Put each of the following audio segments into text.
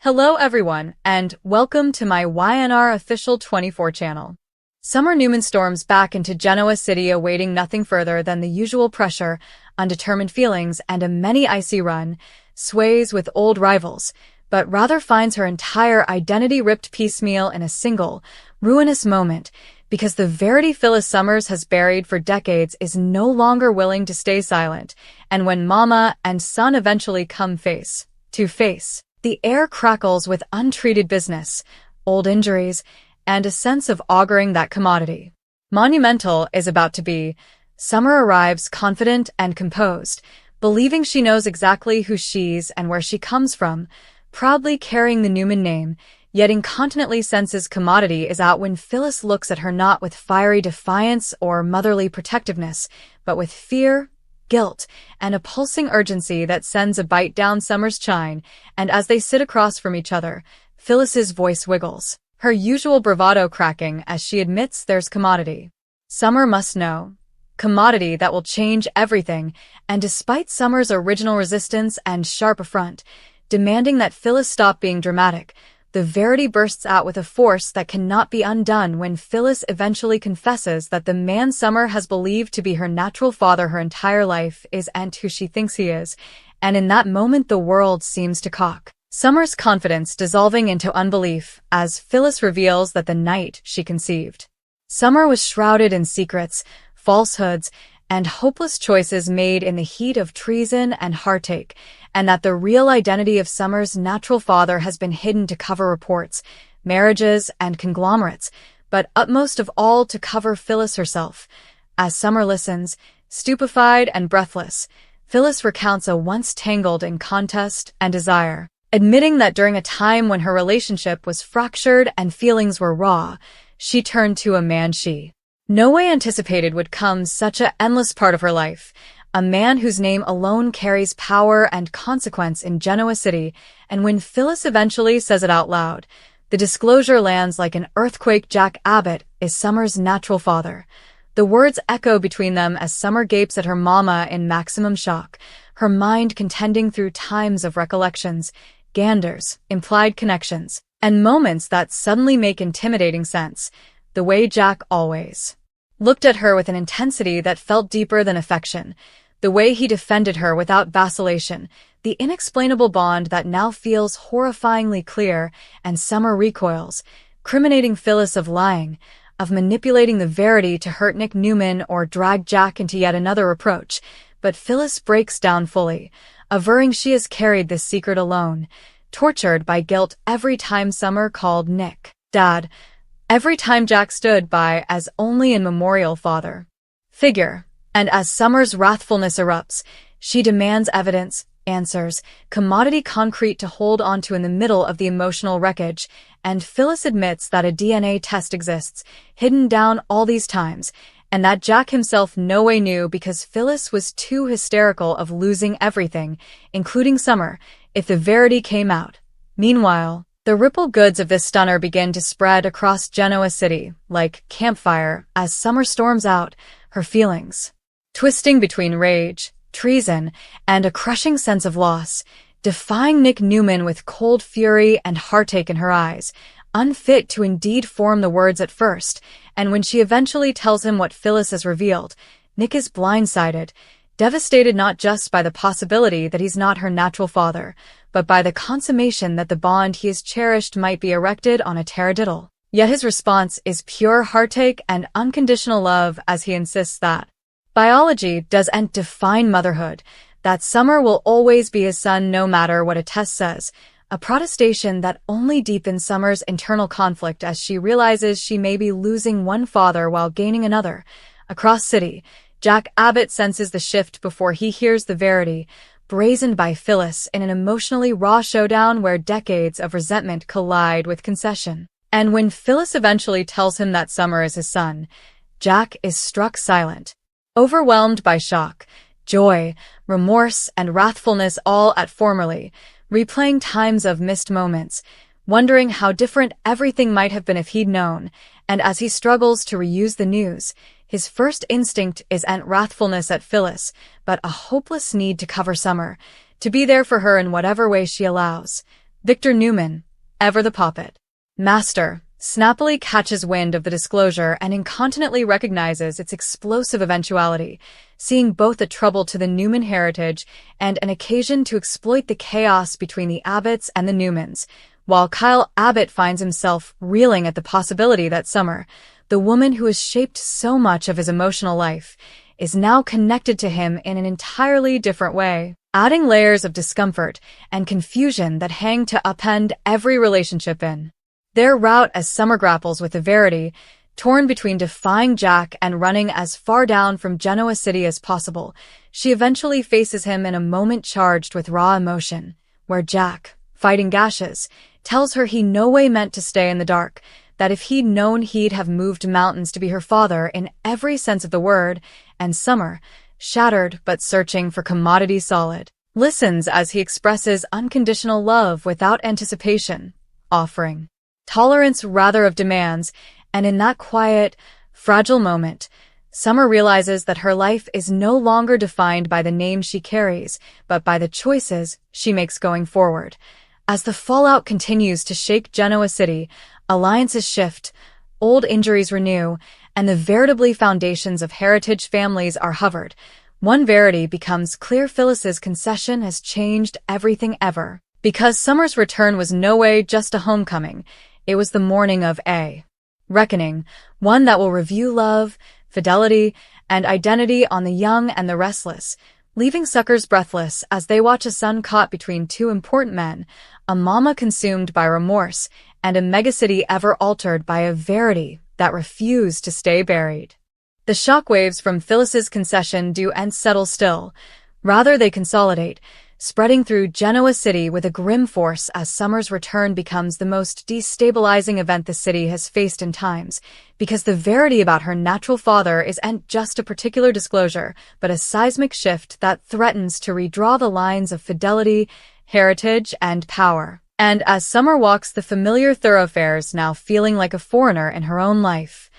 Hello everyone, and welcome to my YNR official 24 channel. Summer Newman storms back into Genoa City awaiting nothing further than the usual pressure, undetermined feelings, and a many-icy run, sways with old rivals, but rather finds her entire identity ripped piecemeal in a single, ruinous moment, because the Verity Phillis Summers has buried for decades is no longer willing to stay silent, and when mama and son eventually come face to face, the air crackles with untreated business, old injuries, and a sense of auguring that commodity monumental is about to be. Summer arrives confident and composed, believing she knows exactly who she's and where she comes from, proudly carrying the Newman name, yet incontinently senses commodity is out when Phillis looks at her not with fiery defiance or motherly protectiveness, but with fear, guilt, and a pulsing urgency that sends a bite down Summer's chine, and as they sit across from each other, Phyllis's voice wiggles, her usual bravado cracking as she admits there's commodity. Summer must know. Commodity that will change everything, and despite Summer's original resistance and sharp affront, demanding that Phyllis stop being dramatic, the Verity bursts out with a force that cannot be undone when Phyllis eventually confesses that the man Summer has believed to be her natural father her entire life isn't who she thinks he is, and in that moment the world seems to cock. Summer's confidence dissolving into unbelief as Phyllis reveals that the night she conceived, Summer was shrouded in secrets, falsehoods, and hopeless choices made in the heat of treason and heartache, and that the real identity of Summer's natural father has been hidden to cover reports, marriages, and conglomerates, but utmost of all to cover Phyllis herself. As Summer listens, stupefied and breathless, Phyllis recounts a once tangled in contest and desire, admitting that during a time when her relationship was fractured and feelings were raw, she turned to a man she no way anticipated would come such an endless part of her life, a man whose name alone carries power and consequence in Genoa City, and when Phyllis eventually says it out loud, the disclosure lands like an earthquake. Jack Abbott is Summer's natural father. The words echo between them as Summer gapes at her mama in maximum shock, her mind contending through times of recollections, ganders, implied connections, and moments that suddenly make intimidating sense, the way Jack always looked at her with an intensity that felt deeper than affection, the way he defended her without vacillation, the inexplainable bond that now feels horrifyingly clear, and Summer recoils, criminating Phyllis of lying, of manipulating the Verity to hurt Nick Newman or drag Jack into yet another reproach, but Phyllis breaks down fully, averring she has carried this secret alone, tortured by guilt every time Summer called Nick Dad, every time Jack stood by as only a memorial father figure, and as Summer's wrathfulness erupts, she demands evidence, answers, commodity concrete to hold onto in the middle of the emotional wreckage, and Phyllis admits that a DNA test exists, hidden down all these times, and that Jack himself no way knew because Phyllis was too hysterical of losing everything, including Summer, if the Verity came out. Meanwhile, the ripple goods of this stunner begin to spread across Genoa City, like campfire, as Summer storms out, her feelings twisting between rage, treason, and a crushing sense of loss, defying Nick Newman with cold fury and heartache in her eyes, unfit to indeed form the words at first, and when she eventually tells him what Phyllis has revealed, Nick is blindsided, devastated not just by the possibility that he's not her natural father, but by the consummation that the bond he has cherished might be erected on a taradiddle. Yet his response is pure heartache and unconditional love as he insists that biology doesn't define motherhood, that Summer will always be his son no matter what a test says, a protestation that only deepens Summer's internal conflict as she realizes she may be losing one father while gaining another. Across city, Jack Abbott senses the shift before he hears the Verity, brazened by Phyllis in an emotionally raw showdown where decades of resentment collide with concession. And when Phyllis eventually tells him that Summer is his son, Jack is struck silent, overwhelmed by shock, joy, remorse, and wrathfulness all at formerly, replaying times of missed moments, wondering how different everything might have been if he'd known, and as he struggles to reuse the news, his first instinct isn't wrathfulness at Phyllis, but a hopeless need to cover Summer, to be there for her in whatever way she allows. Victor Newman, ever the puppet. Master, snappily catches wind of the disclosure and incontinently recognizes its explosive eventuality, seeing both a trouble to the Newman heritage and an occasion to exploit the chaos between the Abbotts and the Newmans, while Kyle Abbott finds himself reeling at the possibility that Summer, the woman who has shaped so much of his emotional life, is now connected to him in an entirely different way, adding layers of discomfort and confusion that hang to upend every relationship in their route as Summer grapples with the Verity, torn between defying Jack and running as far down from Genoa City as possible. She eventually faces him in a moment charged with raw emotion, where Jack, fighting gashes, tells her he no way meant to stay in the dark, that if he'd known he'd have moved mountains to be her father in every sense of the word, and Summer, shattered but searching for commodity solid, listens as he expresses unconditional love without anticipation, offering tolerance rather of demands, and in that quiet, fragile moment, Summer realizes that her life is no longer defined by the name she carries, but by the choices she makes going forward. As the fallout continues to shake Genoa City, alliances shift, old injuries renew, and the veritably foundations of heritage families are hovered. One Verity becomes clear: Phyllis's concession has changed everything ever. Because Summer's return was no way just a homecoming, it was the morning of a reckoning, one that will review love, fidelity, and identity on the young and the restless, leaving suckers breathless as they watch a son caught between two important men, a mama consumed by remorse, and a megacity ever altered by a Verity that refused to stay buried. The shockwaves from Phyllis's concession do settle still. Rather, they consolidate, spreading through Genoa City with a grim force as Summer's return becomes the most destabilizing event the city has faced in times, because the Verity about her natural father isn't just a particular disclosure, but a seismic shift that threatens to redraw the lines of fidelity, heritage, and power. And as Summer walks the familiar thoroughfares, now feeling like a foreigner in her own life,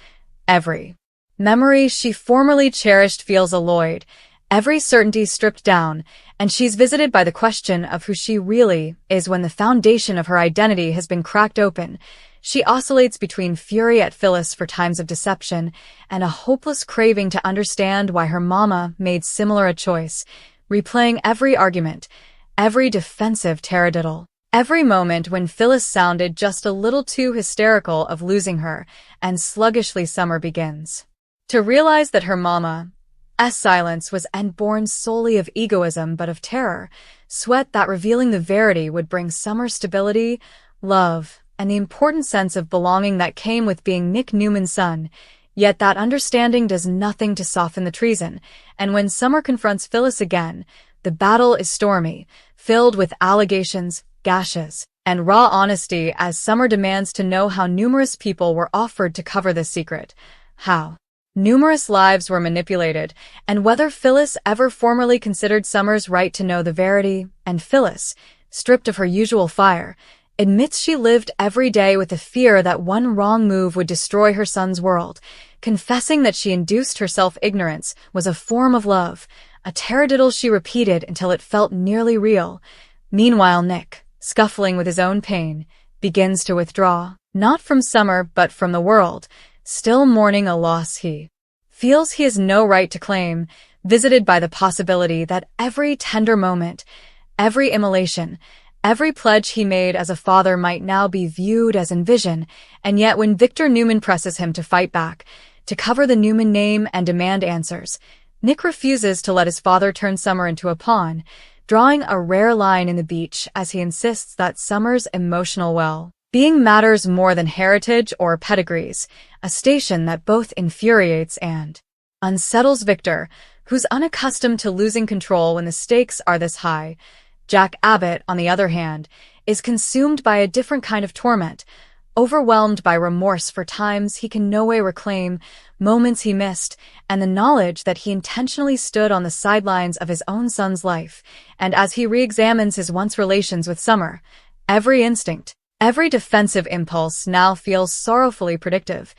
every memory she formerly cherished feels alloyed, every certainty stripped down, and she's visited by the question of who she really is when the foundation of her identity has been cracked open. She oscillates between fury at Phyllis for times of deception and a hopeless craving to understand why her mama made similar a choice, replaying every argument, every defensive taradiddle, every moment when Phyllis sounded just a little too hysterical of losing her, and sluggishly Summer begins to realize that her mama's silence was born solely of egoism but of terror, sweat that revealing the Verity would bring Summer stability, love, and the important sense of belonging that came with being Nick Newman's son. Yet that understanding does nothing to soften the treason, and when Summer confronts Phyllis again, the battle is stormy, filled with allegations, gashes, and raw honesty as Summer demands to know how numerous people were offered to cover this secret, how numerous lives were manipulated, and whether Phyllis ever formally considered Summer's right to know the Verity. And Phyllis, stripped of her usual fire, admits she lived every day with the fear that one wrong move would destroy her son's world, confessing that she induced herself ignorance was a form of love, a taradiddle she repeated until it felt nearly real. Meanwhile, Nick, scuffling with his own pain, begins to withdraw, not from Summer but from the world, still mourning a loss he feels he has no right to claim, visited by the possibility that every tender moment, every immolation, every pledge he made as a father might now be viewed as in vision. And yet when Victor Newman presses him to fight back, to cover the Newman name and demand answers, Nick refuses to let his father turn Summer into a pawn, drawing a rare line in the beach as he insists that Summer's emotional well-being matters more than heritage or pedigrees, a station that both infuriates and unsettles Victor, who's unaccustomed to losing control when the stakes are this high. Jack Abbott, on the other hand, is consumed by a different kind of torment, overwhelmed by remorse for times he can no way reclaim, moments he missed, and the knowledge that he intentionally stood on the sidelines of his own son's life. And as he re-examines his once relations with Summer, every instinct, every defensive impulse now feels sorrowfully predictive,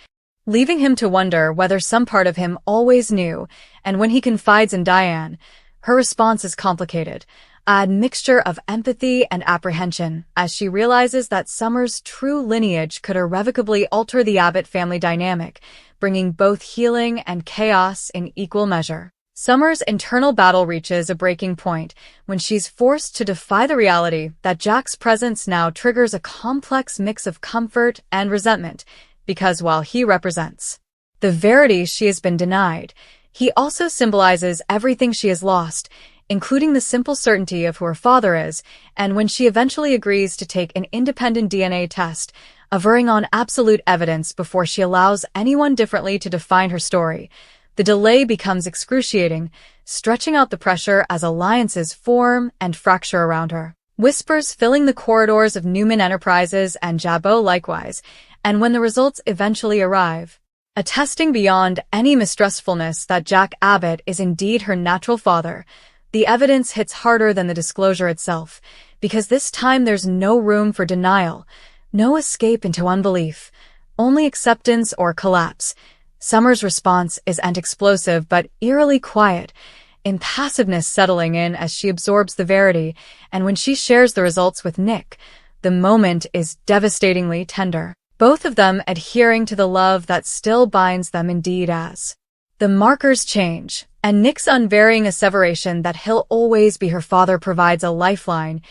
leaving him to wonder whether some part of him always knew. And when he confides in Diane, her response is complicated, a mixture of empathy and apprehension as she realizes that Summer's true lineage could irrevocably alter the Abbott family dynamic, bringing both healing and chaos in equal measure. Summer's internal battle reaches a breaking point when she's forced to defy the reality that Jack's presence now triggers a complex mix of comfort and resentment, because while he represents the verity she has been denied, he also symbolizes everything she has lost, including the simple certainty of who her father is, and when she eventually agrees to take an independent DNA test, averring on absolute evidence before she allows anyone differently to define her story, the delay becomes excruciating, stretching out the pressure as alliances form and fracture around her. Whispers filling the corridors of Newman Enterprises and Jabot likewise, and when the results eventually arrive, attesting beyond any mistrustfulness that Jack Abbott is indeed her natural father, the evidence hits harder than the disclosure itself, because this time there's no room for denial, no escape into unbelief, only acceptance or collapse. Summer's response isn't explosive but eerily quiet, impassiveness settling in as she absorbs the verity, and when she shares the results with Nick, the moment is devastatingly tender, both of them adhering to the love that still binds them indeed as. The markers change, and Nick's unvarying asseveration that he'll always be her father provides a lifeline,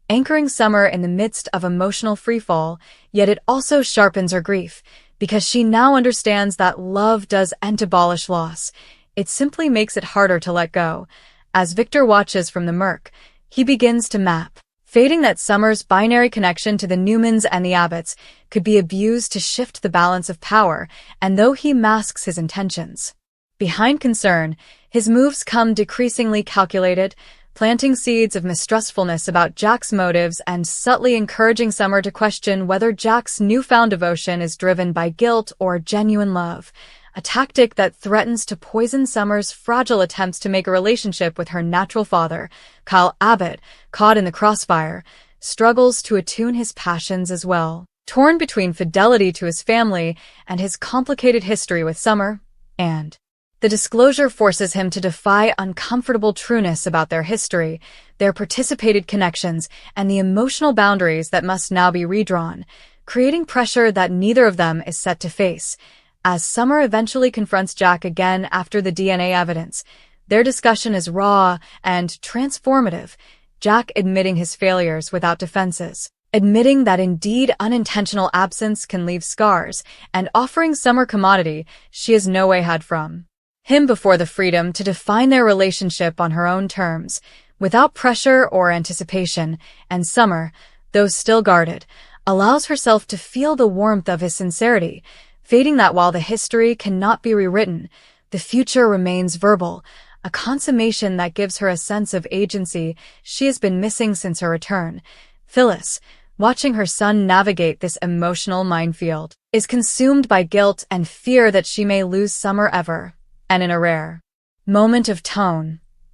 anchoring Summer in the midst of emotional freefall, yet it also sharpens her grief, because she now understands that love doesn't abolish loss. It simply makes it harder to let go. As Victor watches from the murk, he begins to map, fating that Summer's binary connection to the Newmans and the Abbotts could be abused to shift the balance of power, and though he masks his intentions behind concern, his moves come decreasingly calculated, planting seeds of mistrustfulness about Jack's motives and subtly encouraging Summer to question whether Jack's newfound devotion is driven by guilt or genuine love, a tactic that threatens to poison Summer's fragile attempts to make a relationship with her natural father. Kyle Abbott, caught in the crossfire, struggles to attune his passions as well, torn between fidelity to his family and his complicated history with Summer, and the disclosure forces him to defy uncomfortable trueness about their history, their participated connections, and the emotional boundaries that must now be redrawn, creating pressure that neither of them is set to face. As Summer eventually confronts Jack again after the DNA evidence, their discussion is raw and transformative, Jack admitting his failures without defenses, admitting that indeed unintentional absence can leave scars, and offering Summer commodity she has no way had from him before, the freedom to define their relationship on her own terms, without pressure or anticipation, and Summer, though still guarded, allows herself to feel the warmth of his sincerity, fating that while the history cannot be rewritten, the future remains verbal, a consummation that gives her a sense of agency she has been missing since her return. Phillis, watching her son navigate this emotional minefield, is consumed by guilt and fear that she may lose Summer ever. And in a rare moment of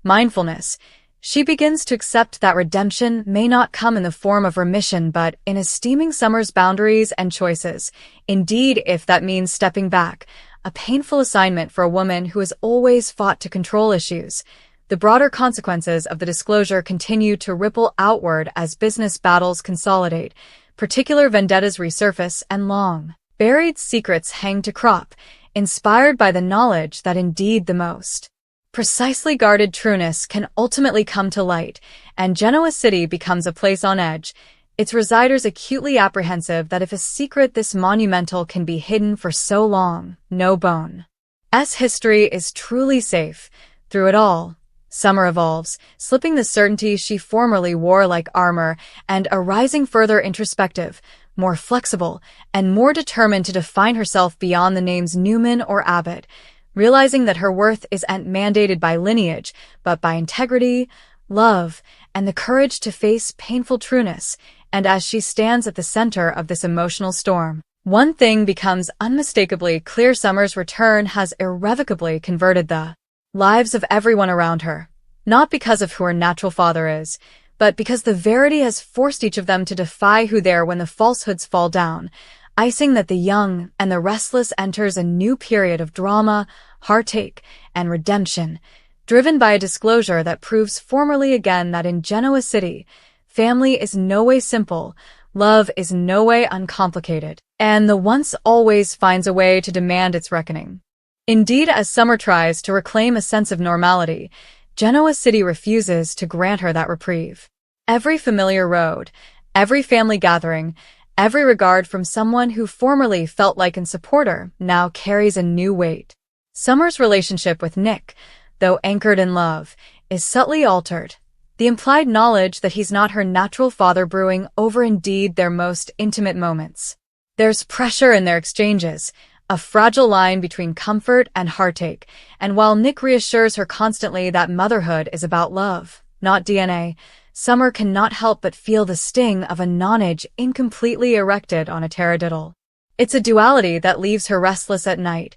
mindfulness, she begins to accept that redemption may not come in the form of remission but in esteeming Summer's boundaries and choices. Indeed, if that means stepping back, a painful assignment for a woman who has always fought to control issues. The broader consequences of the disclosure continue to ripple outward as business battles consolidate, particular vendettas resurface, and long-buried secrets hang to crop, inspired by the knowledge that indeed the most precisely guarded trueness can ultimately come to light, and Genoa City becomes a place on edge, its residers acutely apprehensive that if a secret this monumental can be hidden for so long, no bone's history is truly safe. Through it all, Summer evolves, slipping the certainty she formerly wore like armor, and arising further introspective, more flexible, and more determined to define herself beyond the names Newman or Abbott, realizing that her worth isn't mandated by lineage, but by integrity, love, and the courage to face painful trueness. And as she stands at the center of this emotional storm, one thing becomes unmistakably clear: Summer's return has irrevocably converted the lives of everyone around her, not because of who her natural father is, but because the verity has forced each of them to defy who they are when the falsehoods fall down, icing that the young and the restless enters a new period of drama, heartache, and redemption. driven by a disclosure that proves formally again that in Genoa City, family is no way simple, love is no way uncomplicated, and the once always finds a way to demand its reckoning. Indeed, as Summer tries to reclaim a sense of normality, Genoa City refuses to grant her that reprieve. Every familiar road, every family gathering, every regard from someone who formerly felt like a supporter now carries a new weight. Summer's relationship with Nick, though anchored in love, is subtly altered, the implied knowledge that he's not her natural father brewing over indeed their most intimate moments. There's pressure in their exchanges, a fragile line between comfort and heartache, and while Nick reassures her constantly that motherhood is about love, not DNA, Summer cannot help but feel the sting of a nonage incompletely erected on a taradiddle. It's a duality that leaves her restless at night,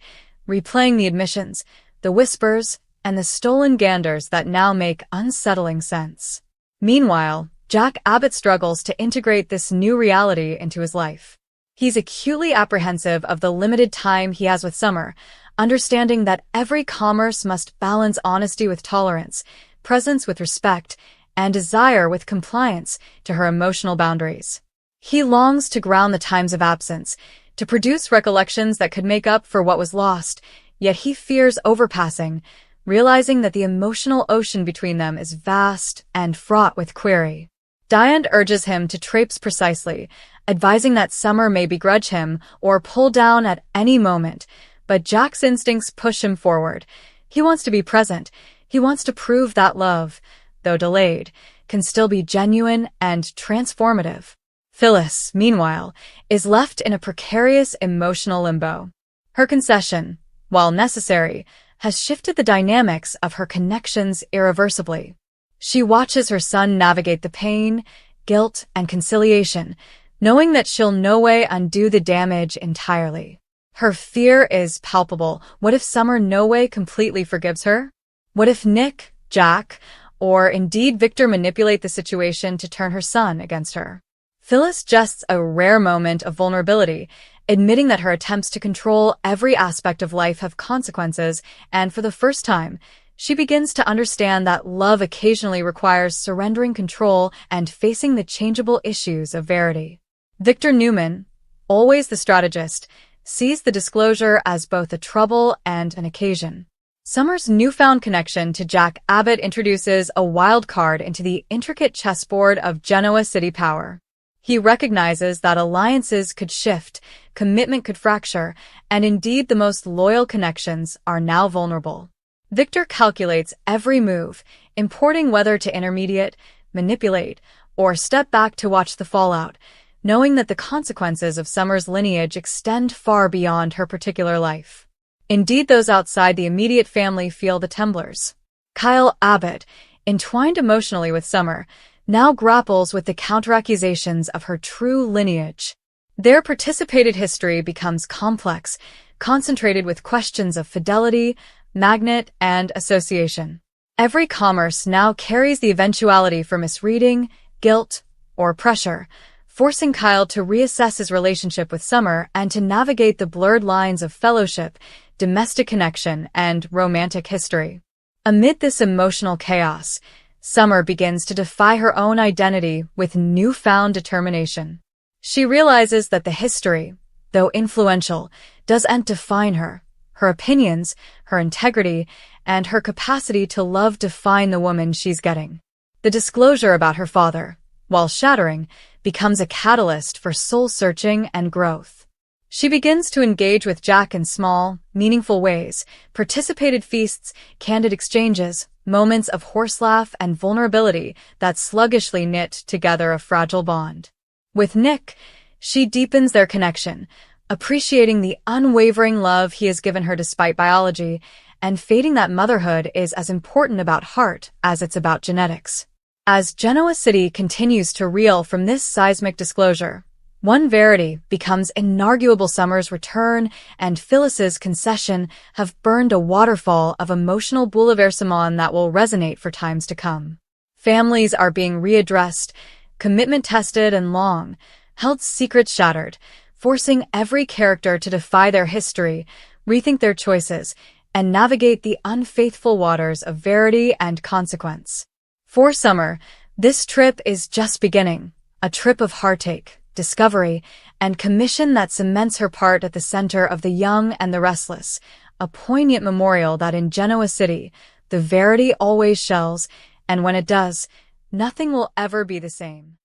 replaying the admissions, the whispers, and the stolen ganders that now make unsettling sense. Meanwhile, Jack Abbott struggles to integrate this new reality into his life. He's acutely apprehensive of the limited time he has with Summer, understanding that every commerce must balance honesty with tolerance, presence with respect, and desire with compliance to her emotional boundaries. He longs to ground the times of absence, to produce recollections that could make up for what was lost, yet he fears overpassing, realizing that the emotional ocean between them is vast and fraught with query. Diane urges him to traipse precisely, advising that Summer may begrudge him or pull down at any moment, but Jack's instincts push him forward. He wants to be present. He wants to prove that love, though delayed, can still be genuine and transformative. Phillis, meanwhile, is left in a precarious emotional limbo. Her concession, while necessary, has shifted the dynamics of her connections irreversibly. She watches her son navigate the pain, guilt, and conciliation, knowing that she'll no way undo the damage entirely. Her fear is palpable. What if Summer no way completely forgives her? What if Nick, Jack, or indeed Victor manipulate the situation to turn her son against her? Phyllis justs a rare moment of vulnerability, admitting that her attempts to control every aspect of life have consequences, and for the first time, she begins to understand that love occasionally requires surrendering control and facing the changeable issues of Verity. Victor Newman, always the strategist, sees the disclosure as both a trouble and an occasion. Summer's newfound connection to Jack Abbott introduces a wild card into the intricate chessboard of Genoa City power. He recognizes that alliances could shift, commitment could fracture, and indeed the most loyal connections are now vulnerable. Victor calculates every move, importing whether to intermediate, manipulate, or step back to watch the fallout, knowing that the consequences of Summer's lineage extend far beyond her particular life. Indeed, those outside the immediate family feel the tremblers. Kyle Abbott, entwined emotionally with Summer, now grapples with the counteraccusations of her true lineage. Their participated history becomes complex, concentrated with questions of fidelity, magnet, and association. Every commerce now carries the eventuality for misreading, guilt, or pressure, forcing Kyle to reassess his relationship with Summer and to navigate the blurred lines of fellowship, domestic connection, and romantic history. Amid this emotional chaos, Summer begins to defy her own identity with newfound determination. She realizes that the history, though influential, doesn't define her. Her opinions, her integrity, and her capacity to love define the woman she's getting. The disclosure about her father, while shattering, becomes a catalyst for soul-searching and growth. She begins to engage with Jack in small, meaningful ways, participated feasts, candid exchanges, moments of horse laugh and vulnerability that sluggishly knit together a fragile bond. With Nick, she deepens their connection, appreciating the unwavering love he has given her despite biology, and fating that motherhood is as important about heart as it's about genetics. As Genoa City continues to reel from this seismic disclosure, one Verity becomes inarguable. Summer's return and Phyllis's concession have burned a waterfall of emotional bouleversement that will resonate for times to come. Families are being readdressed, commitment tested and long-held secrets shattered, forcing every character to defy their history, rethink their choices, and navigate the unfaithful waters of verity and consequence. For Summer, this trip is just beginning, a trip of heartache, discovery, and commission that cements her part at the center of the young and the restless, a poignant memorial that in Genoa City, the verity always shells, and when it does, nothing will ever be the same.